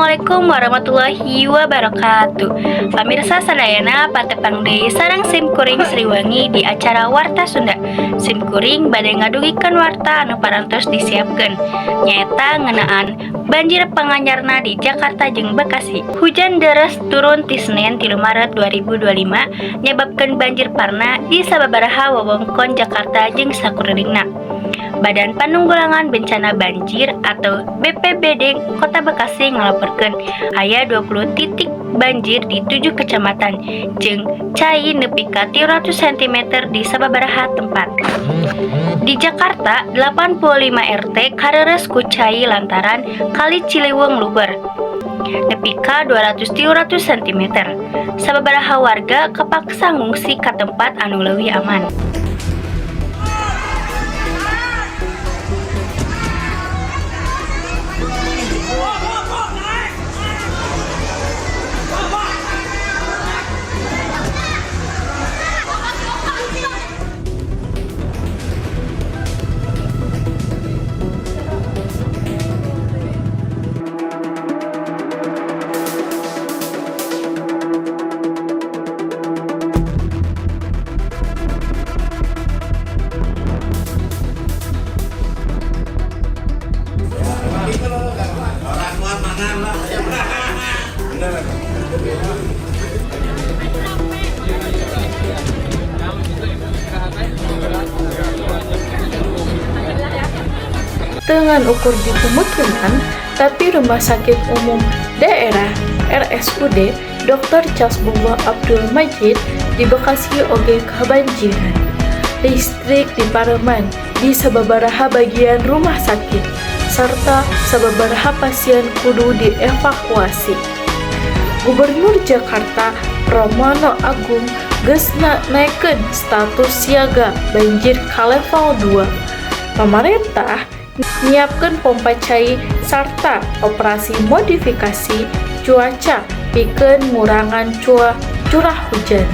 Assalamualaikum warahmatullahi wabarakatuh. Pamirsa sadayana patepang deui sareng simkuring Sriwangi di acara Warta Sunda. Simkuring bade ngadugikeun warta anu parantos disiapkeun. Nyaeta ngeunaan banjir panganyarna di Jakarta jeung Bekasi. Hujan deures turun ti Senin 3 Maret 2025 nyababkeun banjir parna di sababaraha wewengkon Jakarta jeung sakuliringna. Badan Penanggulangan Bencana Banjir atau BPBD Kota Bekasi ngalaporkeun aya 20 titik banjir di 7 kecamatan jeung cai nepi ka 300 cm di sababaraha tempat. Di Jakarta, 85 RT kareres ku cai lantaran Kali Ciliwung luber nepi ka 200-300 cm. Sababaraha warga kapaksa ngungsi ka tempat anu leuwih aman. Dengan ukur di pemukiman, tapi Rumah Sakit Umum Daerah RSUD Dr. Charles Bowo Abdul Majid di Bekasi oge kabanjiran. Listrik dipareman di sababaraha bagian rumah sakit, serta sababaraha pasien kudu dievakuasi. Gubernur Jakarta Pramono Anung geus naikeun status siaga banjir ka level 2. Pemerintah nyiapkeun pompa cai sarta operasi modifikasi cuaca pikeun ngurangan curah hujan.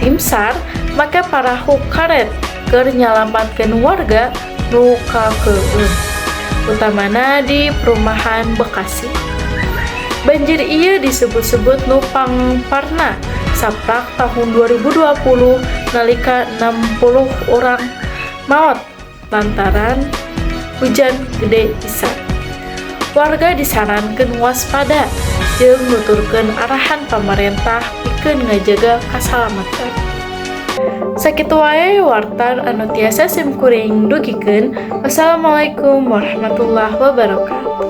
Tim SAR make parahu karet keur nyalamatkeun warga nu kakeun, utamana di perumahan Bekasi. Banjir ieu disebut-sebut nu pangparna saprak tahun 2020 nalika 60 orang maot lantaran hujan gede pisan. Warga disarankeun waspada jeung nuturkeun arahan pamarentah pikeun ngajaga kasalamatan. Sakitu wae warta anu tiasa simkuring dugikeun. Wassalamualaikum warahmatullahi wabarakatuh.